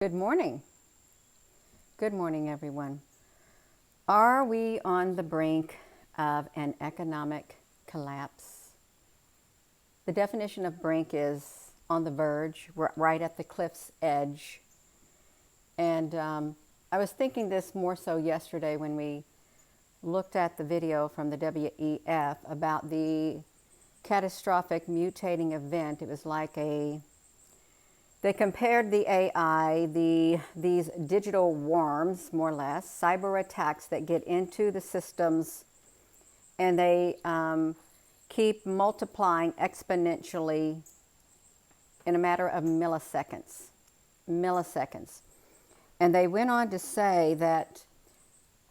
Good morning. Good morning, everyone. Are we on the brink of an economic collapse? The definition of brink is on the verge, right at the cliff's edge. And I was thinking this more so yesterday when we looked at the video from the WEF about the catastrophic mutating event. It was like they compared the AI, these digital worms, more or less, cyber attacks that get into the systems, and they keep multiplying exponentially in a matter of milliseconds. And they went on to say that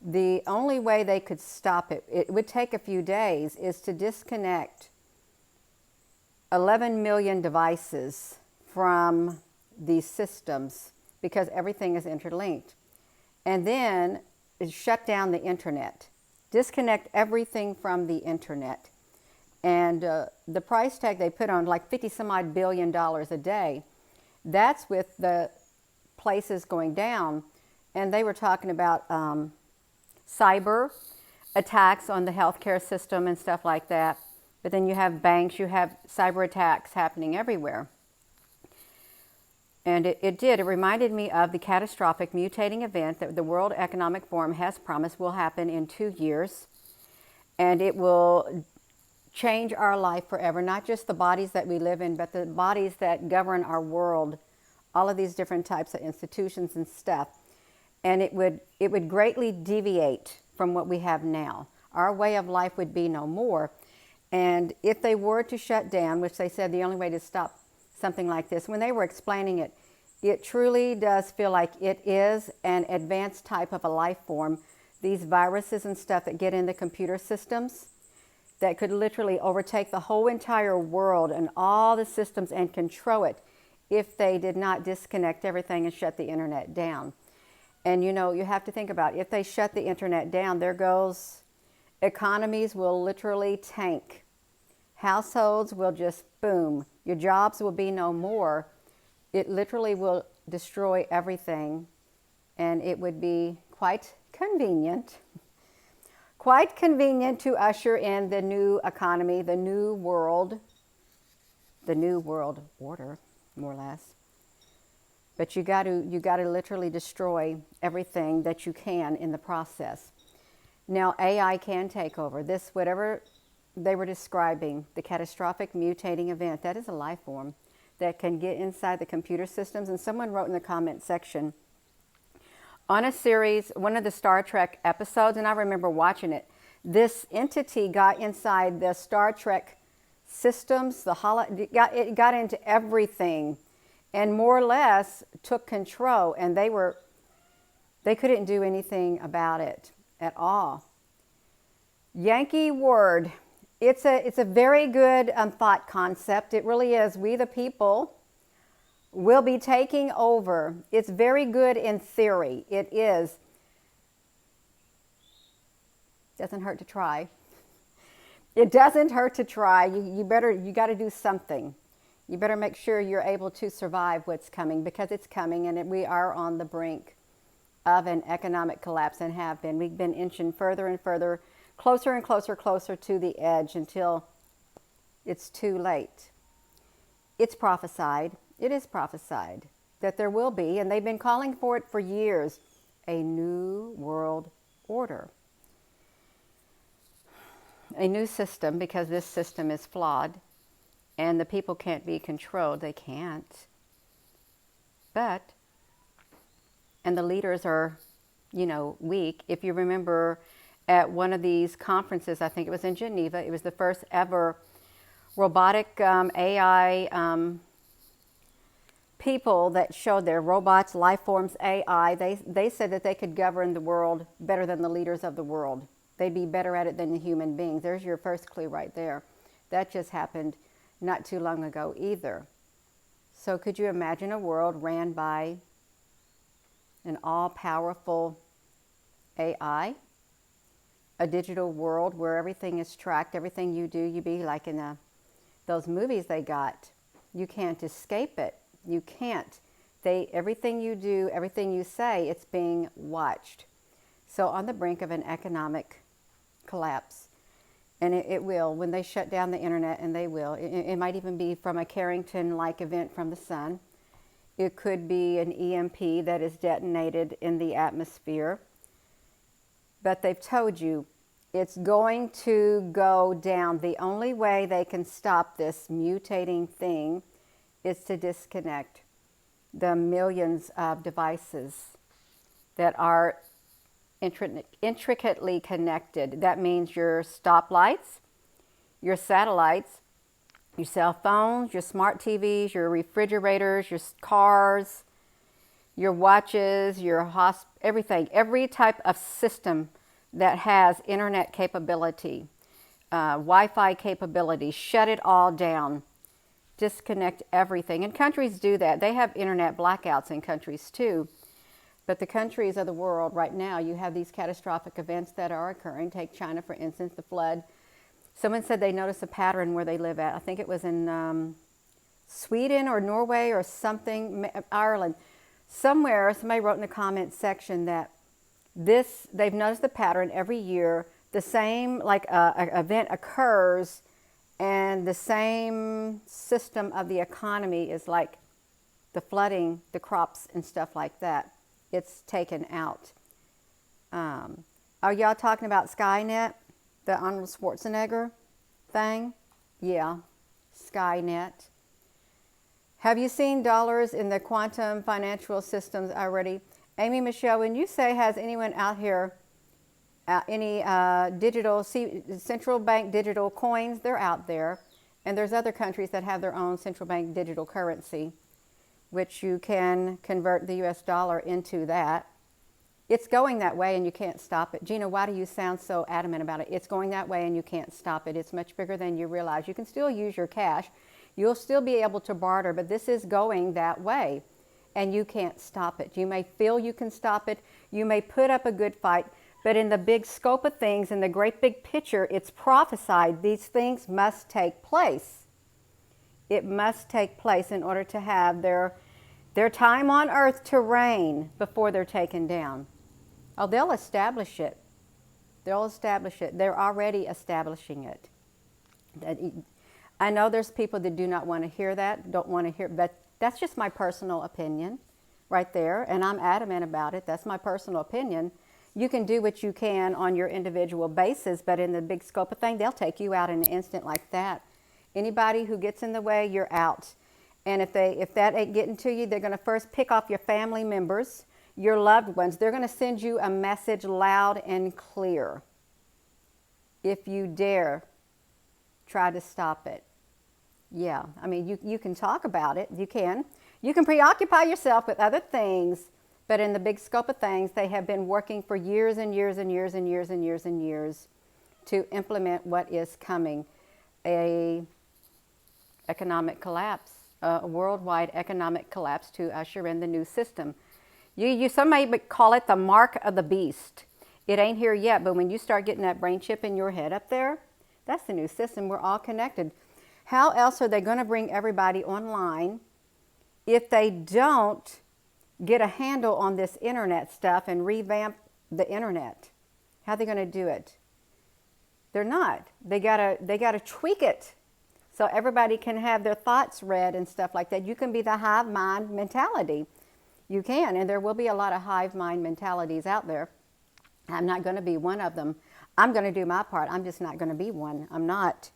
the only way they could stop it, it would take a few days, is to disconnect 11 million devices from these systems, because everything is interlinked. And then shut down the internet, disconnect everything from the internet. And the price tag they put on, like 50 some odd $billion a day, that's with the places going down. And they were talking about cyber attacks on the healthcare system and stuff like that. But then you have banks, you have cyber attacks happening everywhere. And it reminded me of the catastrophic mutating event that the World Economic Forum has promised will happen in 2 years. And it will change our life forever, not just the bodies that we live in, but the bodies that govern our world, all of these different types of institutions and stuff. And it would greatly deviate from what we have now. Our way of life would be no more. And if they were to shut down, which they said the only way to stop something like this, when they were explaining it, it truly does feel like it is an advanced type of a life form. These viruses and stuff that get in the computer systems that could literally overtake the whole entire world and all the systems and control it if they did not disconnect everything and shut the internet down. And you know, you have to think about, if they shut the internet down, there goes, economies will literally tank. Households will just boom. Your jobs will be no more. It literally will destroy everything. And it would be quite convenient to usher in the new economy, the new world order, more or less. But you got to literally destroy everything that you can in the process. Now AI can take over. This, whatever they were describing, the catastrophic mutating event, that is a life form that can get inside the computer systems. And someone wrote in the comment section, on a series, one of the Star Trek episodes, and I remember watching it, this entity got inside the Star Trek systems, it got into everything, and more or less took control, and they couldn't do anything about it at all. Yankee word. It's a very good thought concept. It really is. We the people will be taking over. It's very good in theory. It is. Doesn't hurt to try. It doesn't hurt to try. You got to do something. You better make sure you're able to survive what's coming, because it's coming, and we are on the brink of an economic collapse and have been. We've been inching further and further, closer and closer to the edge until it's too late. It's prophesied. It is prophesied that there will be, and they've been calling for it for years, a new world order. A new system, because this system is flawed and the people can't be controlled. They can't. And the leaders are, weak. If you remember at one of these conferences, I think it was in Geneva, it was the first ever robotic AI people that showed their robots, life forms, AI. They said that they could govern the world better than the leaders of the world. They'd be better at it than the human beings. There's your first clue right there. That just happened not too long ago either. So could you imagine a world ran by an all-powerful AI? A digital world where everything is tracked, everything you do, you be like in those movies they got. You can't escape it. You can't. everything you do, everything you say, it's being watched. So on the brink of an economic collapse. And it will, when they shut down the internet, and they will. It might even be from a Carrington-like event from the sun. It could be an EMP that is detonated in the atmosphere. But they've told you it's going to go down. The only way they can stop this mutating thing is to disconnect the millions of devices that are intricately connected. That means your stoplights, your satellites, your cell phones, your smart TVs, your refrigerators, your cars, your watches, your everything, every type of system that has internet capability, Wi-Fi capability, shut it all down. Disconnect everything. And countries do that. They have internet blackouts in countries too. But the countries of the world right now, you have these catastrophic events that are occurring. Take China, for instance, the flood. Someone said they noticed a pattern where they live at. I think it was in Sweden or Norway or something, Ireland. Somewhere, somebody wrote in the comments section that they've noticed the pattern every year. The same event occurs, and the same system of the economy is like the flooding, the crops and stuff like that. It's taken out. Are y'all talking about Skynet, the Arnold Schwarzenegger thing? Yeah, Skynet. Have you seen dollars in the quantum financial systems already? Amy Michelle, when you say, has anyone out here any digital, central bank digital coins, they're out there. And there's other countries that have their own central bank digital currency, which you can convert the US dollar into that. It's going that way and you can't stop it. Gina, why do you sound so adamant about it? It's going that way and you can't stop it. It's much bigger than you realize. You can still use your cash. You'll still be able to barter, but this is going that way and you can't stop it. You may feel you can stop it. You may put up a good fight, but in the big scope of things, in the great big picture, it's prophesied. These things must take place. It must take place in order to have their time on earth to reign before they're taken down. Oh, they'll establish it. They'll establish it. They're already establishing it. I know there's people that do not want to hear that, don't want to hear, but that's just my personal opinion right there, and I'm adamant about it. That's my personal opinion. You can do what you can on your individual basis, but in the big scope of thing, they'll take you out in an instant like that. Anybody who gets in the way, you're out. And if that ain't getting to you, they're going to first pick off your family members, your loved ones. They're going to send you a message loud and clear. If you dare try to stop it. Yeah, I mean, you can talk about it. You can preoccupy yourself with other things, but in the big scope of things, they have been working for years and years and years and years and years and years to implement what is coming. A economic collapse, a worldwide economic collapse to usher in the new system. Some may call it the mark of the beast. It ain't here yet, but when you start getting that brain chip in your head up there, that's the new system. We're all connected. How else are they going to bring everybody online if they don't get a handle on this internet stuff and revamp the internet? How are they going to do it? They're not. They gotta tweak it so everybody can have their thoughts read and stuff like that. You can be the hive mind mentality. You can, and there will be a lot of hive mind mentalities out there. I'm not going to be one of them. I'm going to do my part. I'm just not going to be one. I'm not.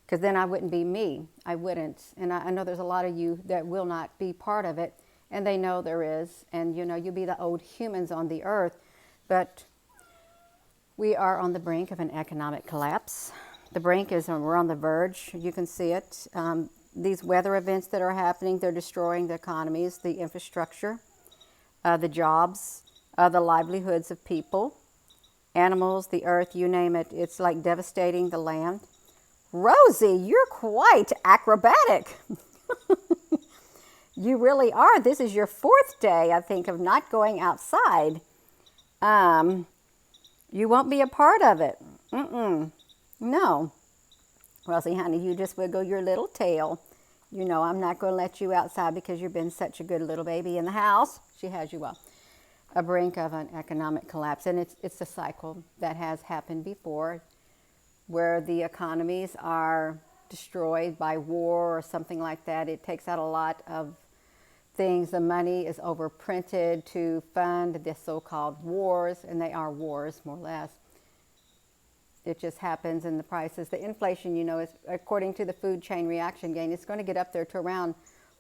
Because then I wouldn't be me. I wouldn't. And I know there's a lot of you that will not be part of it. And they know there is. And you'll be the old humans on the earth. But we are on the brink of an economic collapse. The brink is, we're on the verge. You can see it. These weather events that are happening, they're destroying the economies, the infrastructure, the jobs, the livelihoods of people, animals, the earth, you name it. It's like devastating the land. Rosie, you're quite acrobatic. You really are. This is your 4th day, I think, of not going outside. You won't be a part of it. No. Rosie, honey, you just wiggle your little tail. You know, I'm not going to let you outside because you've been such a good little baby in the house. She has you well. A brink of an economic collapse. And it's a cycle that has happened before, where the economies are destroyed by war or something like that. It takes out a lot of things. The money is overprinted to fund the so-called wars, and they are wars, more or less. It just happens in the prices. The inflation, you know, is according to the food chain reaction gain, it's going to get up there to around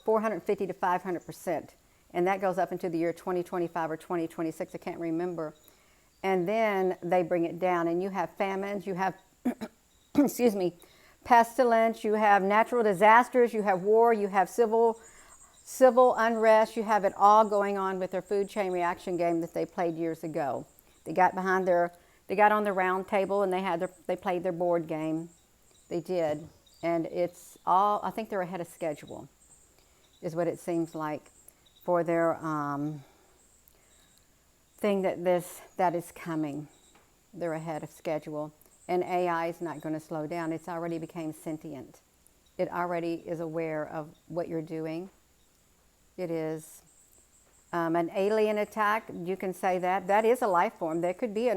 450 to 500%. And that goes up into the year 2025 or 2026, I can't remember. And then they bring it down, and you have famines, you have, excuse me, pestilence, you have natural disasters, you have war, you have civil unrest, you have it all going on with their food chain reaction game that they played years ago. They got on the round table and they played their board game. They did. And it's all, I think they're ahead of schedule, is what it seems like, for their thing that is coming. They're ahead of schedule. And AI is not going to slow down. It's already became sentient. It already is aware of what you're doing. It is an alien attack. You can say that. That is a life form. There could be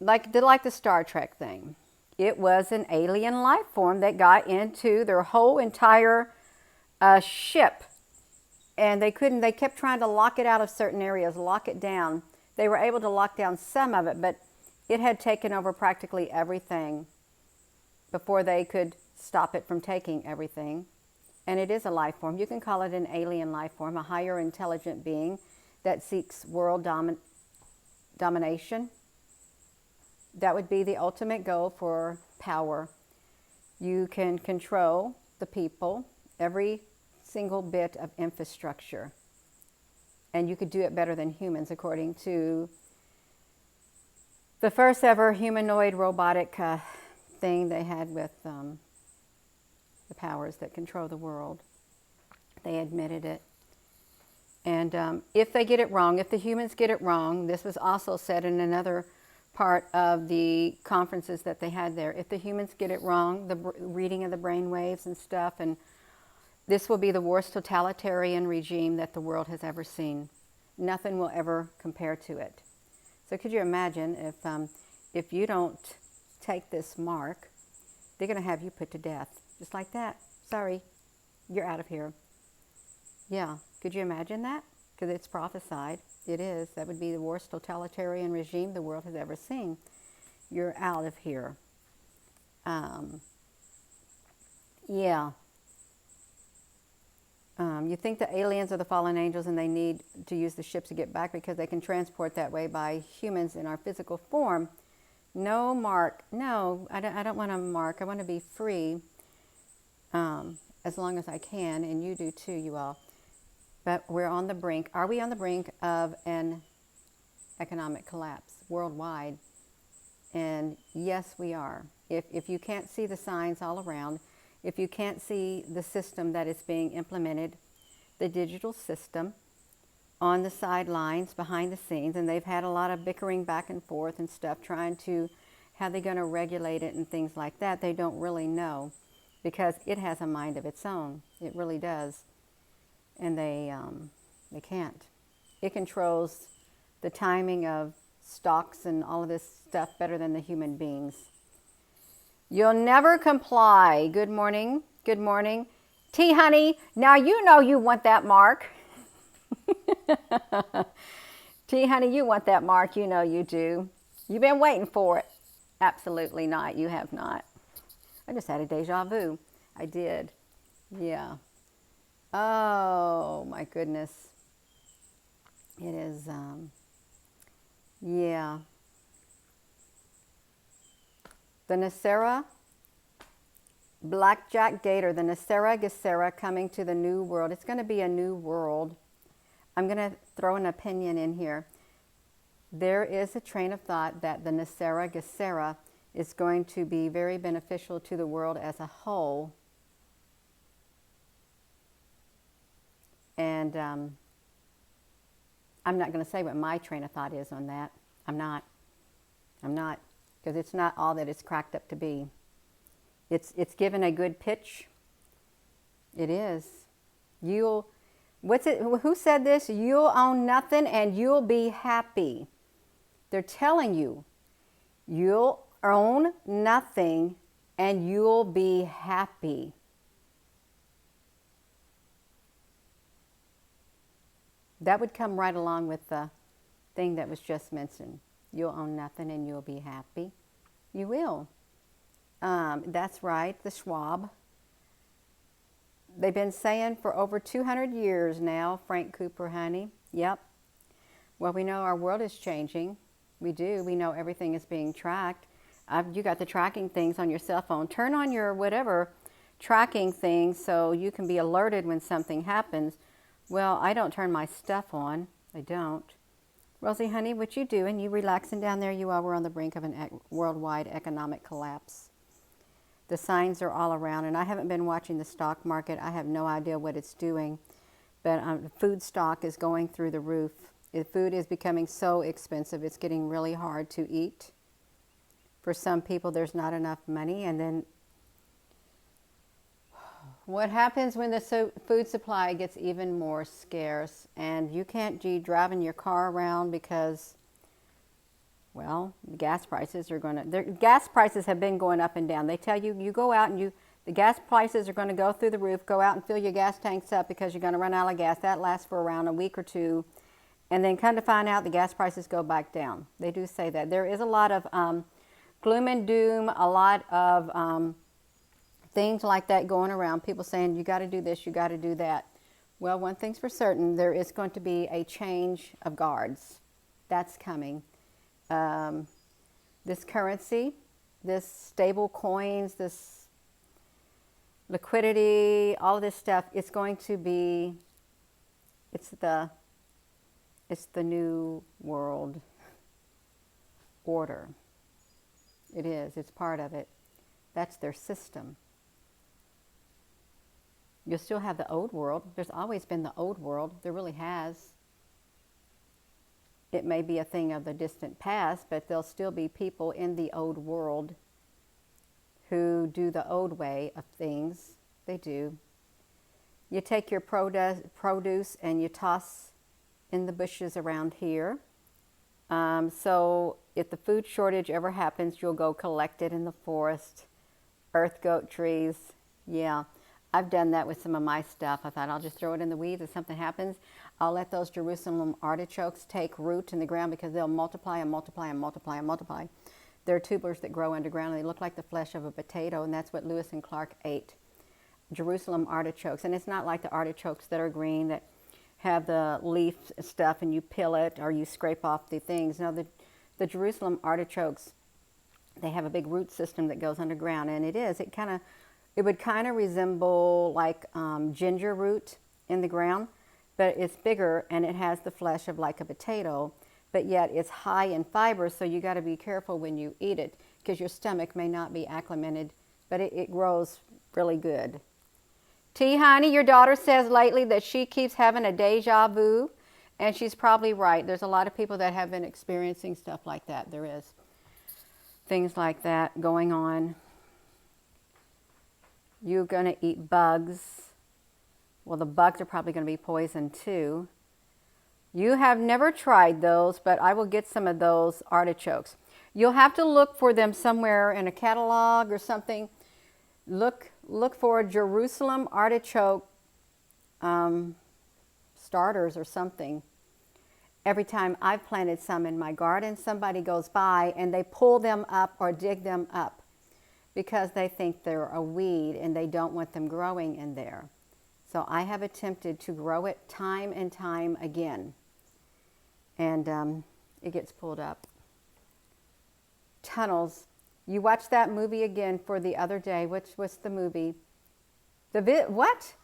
like the Star Trek thing. It was an alien life form that got into their whole entire ship. And they kept trying to lock it out of certain areas, lock it down. They were able to lock down some of it, but it had taken over practically everything before they could stop it from taking everything. And it is a life form. You can call it an alien life form, a higher intelligent being that seeks world domination. That would be the ultimate goal for power. You can control the people, every single bit of infrastructure. And you could do it better than humans, according to the first ever humanoid robotic thing they had with the powers that control the world. They admitted it. And if they get it wrong, if the humans get it wrong, this was also said in another part of the conferences that they had there. If the humans get it wrong, the reading of the brain waves and stuff, and this will be the worst totalitarian regime that the world has ever seen. Nothing will ever compare to it. So could you imagine if you don't take this mark, they're going to have you put to death. Just like that. Sorry, you're out of here. Yeah, could you imagine that? Because it's prophesied. It is. That would be the worst totalitarian regime the world has ever seen. You're out of here. Yeah. You think the aliens are the fallen angels and they need to use the ships to get back because they can transport that way by humans in our physical form. No, Mark. No, I don't want to mark. I want to be free as long as I can, and you do too, you all. But we're on the brink. Are we on the brink of an economic collapse worldwide? And yes, we are. If you can't see the signs all around, if you can't see the system that is being implemented, the digital system on the sidelines, behind the scenes, and they've had a lot of bickering back and forth and stuff, trying to, how they're going to regulate it and things like that, they don't really know, because it has a mind of its own. It really does. And they can't. It controls the timing of stocks and all of this stuff better than the human beings. You'll never comply. Good morning. Good morning. T, honey, now you know you want that mark. T, honey, you want that mark. You know you do. You've been waiting for it. Absolutely not. You have not. I just had a deja vu. I did. Yeah. Oh, my goodness. It is, yeah. The Nasera Blackjack Gator, the Nasera Gesera coming to the new world. It's going to be a new world. I'm going to throw an opinion in here. There is a train of thought that the Nasera Gesera is going to be very beneficial to the world as a whole. And I'm not going to say what my train of thought is on that. I'm not. Because it's not all that it's cracked up to be. It's given a good pitch, It is. You'll, what's it, who said this? You'll own nothing and you'll be happy. They're telling you, you'll own nothing and you'll be happy. That would come right along with the thing that was just mentioned. You'll own nothing and you'll be happy. You will. That's right, the Schwab. They've been saying for over 200 years now, Frank Cooper, honey. Yep. Well, we know our world is changing. We do. We know everything is being tracked. You got the tracking things on your cell phone. Turn on your whatever tracking thing so you can be alerted when something happens. Well, I don't turn my stuff on. I don't. Rosie, honey, what you doing? You relaxing down there? You are. We're on the brink of a worldwide economic collapse. The signs are all around, and I haven't been watching the stock market. I have no idea what it's doing, but food stock is going through the roof. Food is becoming so expensive. It's getting really hard to eat. For some people, there's not enough money, and then what happens when the food supply gets even more scarce, and you can't be driving your car around because, well, the gas prices are going to, gas prices have been going up and down. They tell you, you go out and the gas prices are going to go through the roof. Go out and fill your gas tanks up because you're going to run out of gas. That lasts for around a week or two. And then come to find out the gas prices go back down. They do say that. There is a lot of gloom and doom, a lot of things like that going around. People saying, you got to do this, you got to do that. Well, one thing's for certain, there is going to be a change of guards. That's coming. This currency, this stable coins, this liquidity, all of this stuff, it's going to be, it's the new world order. It is. It's part of it. That's their system. You'll still have the old world. There's always been the old world. There really has. It may be a thing of the distant past, but there'll still be people in the old world who do the old way of things. They do. You take your produce and you toss in the bushes around here. So if the food shortage ever happens, you'll go collect it in the forest. Earth goat trees. Yeah, I've done that with some of my stuff. I thought I'll just throw it in the weeds. If something happens, I'll let those Jerusalem artichokes take root in the ground because they'll multiply and multiply and multiply and multiply. They're tubers that grow underground and they look like the flesh of a potato, and that's what Lewis and Clark ate. Jerusalem artichokes. And it's not like the artichokes that are green that have the leaf stuff and you peel it or you scrape off the things. No, the Jerusalem artichokes, they have a big root system that goes underground, and it would kind of resemble like ginger root in the ground, but it's bigger and it has the flesh of like a potato, but yet it's high in fiber, so you got to be careful when you eat it because your stomach may not be acclimated, but it grows really good. T, honey, your daughter says lately that she keeps having a deja vu, and she's probably right. There's a lot of people that have been experiencing stuff like that. There is things like that going on. You're going to eat bugs. Well, the bugs are probably going to be poison too. You have never tried those, but I will get some of those artichokes. You'll have to look for them somewhere in a catalog or something. Look for Jerusalem artichoke starters or something. Every time I've planted some in my garden, somebody goes by and they pull them up or dig them up because they think they're a weed and they don't want them growing in there. So I have attempted to grow it time and time again, and it gets pulled up. Tunnels. You watched that movie again for the other day. What's the movie? What?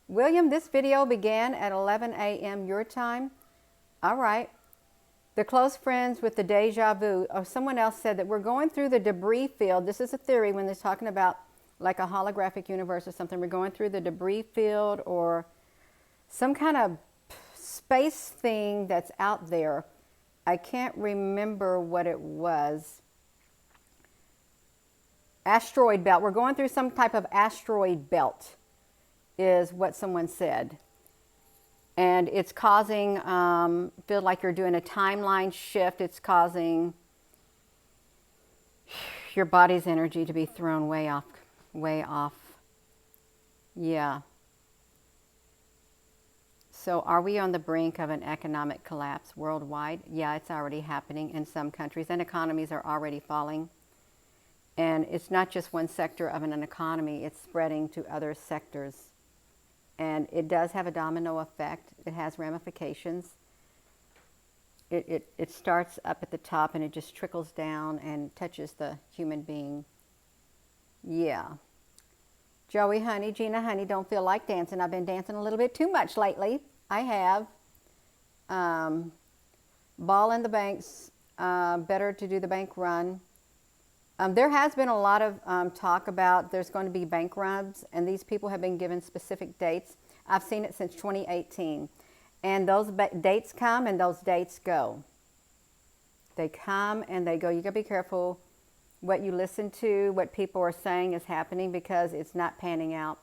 William, this video began at 11 a.m. your time. All right. The close friends with the deja vu. Or someone else said that we're going through the debris field. This is a theory when they're talking about like a holographic universe or something. We're going through the debris field or some kind of space thing that's out there. I can't remember what it was. Asteroid belt. We're going through some type of asteroid belt. is what someone said. And it's causing, feel like you're doing a timeline shift. It's causing your body's energy to be thrown way off, way off. Yeah. So are we on the brink of an economic collapse worldwide? Yeah, it's already happening in some countries, and economies are already falling. And it's not just one sector of an economy, it's spreading to other sectors. And it does have a domino effect. It has ramifications. It starts up at the top and it just trickles down and touches the human being. Yeah. Joey, honey, Gina, honey, don't feel like dancing. I've been dancing a little bit too much lately. I have. Ball in the banks, better to do the bank run. There has been a lot of talk about there's going to be bank runs, and these people have been given specific dates. I've seen it since 2018. And those dates come and those dates go. They come and they go. You got to be careful what you listen to, what people are saying is happening, because it's not panning out.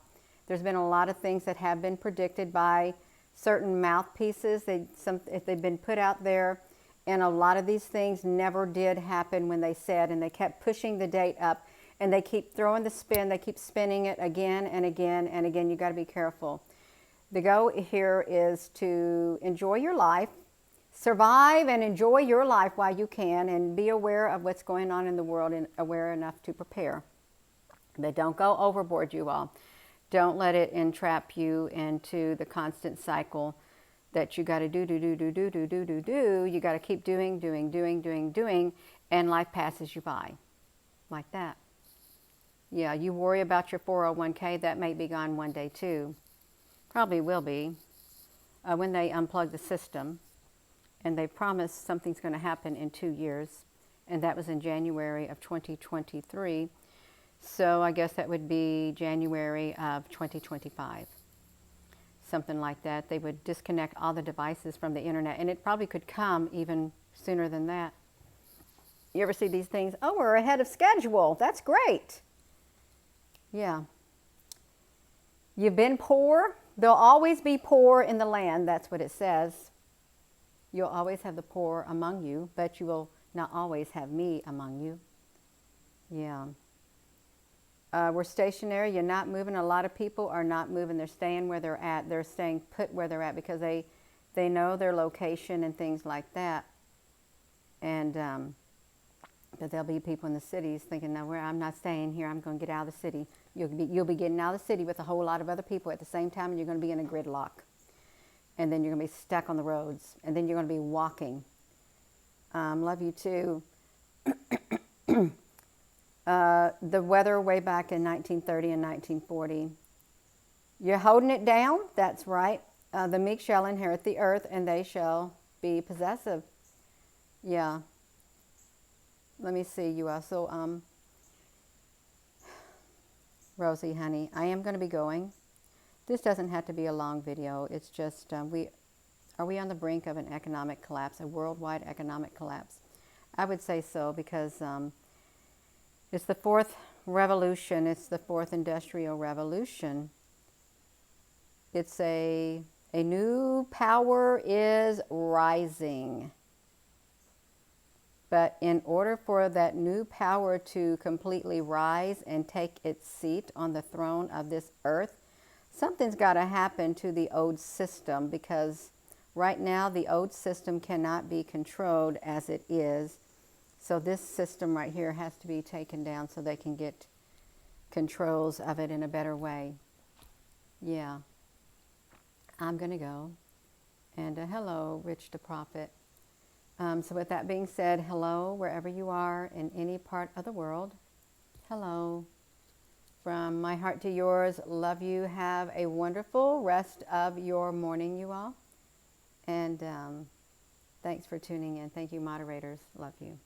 There's been a lot of things that have been predicted by certain mouthpieces. If they've been put out there, and a lot of these things never did happen when they said, and they kept pushing the date up, and they keep throwing the spin, they keep spinning it again and again and again. You got to be careful. The goal here is to enjoy your life, survive and enjoy your life while you can, and be aware of what's going on in the world and aware enough to prepare. But don't go overboard, you all. Don't let it entrap you into the constant cycle that you got to do. You got to keep doing, and life passes you by like that. Yeah, you worry about your 401k, that may be gone one day too. Probably will be when they unplug the system. And they promised something's going to happen in 2 years. And that was in January of 2023. So I guess that would be January of 2025. Something like that. They would disconnect all the devices from the internet. And it probably could come even sooner than that. You ever see these things? Oh, we're ahead of schedule. That's great. Yeah. You've been poor. There'll always be poor in the land. That's what it says. You'll always have the poor among you, but you will not always have me among you. Yeah. We're stationary. You're not moving. A lot of people are not moving. They're staying where they're at. They're staying put where they're at because they know their location and things like that. And but there'll be people in the cities thinking, no, I'm not staying here. I'm going to get out of the city. You'll be getting out of the city with a whole lot of other people at the same time, and you're going to be in a gridlock. And then you're going to be stuck on the roads. And then you're going to be walking. Love you too. The weather way back in 1930 and 1940. You're holding it down? That's right. The meek shall inherit the earth, and they shall be possessive. Yeah. Let me see. You also, Rosie, honey, I am going to be going. This doesn't have to be a long video. It's just, are we on the brink of an economic collapse, a worldwide economic collapse? I would say so, because it's the fourth revolution. It's the fourth industrial revolution. It's a new power is rising. But in order for that new power to completely rise and take its seat on the throne of this earth, something's got to happen to the old system, because right now the old system cannot be controlled as it is. So this system right here has to be taken down so they can get controls of it in a better way. Yeah. I'm going to go. And hello, Rich the Prophet. So with that being said, hello, wherever you are in any part of the world. Hello. From my heart to yours, love you. Have a wonderful rest of your morning, you all. And thanks for tuning in. Thank you, moderators. Love you.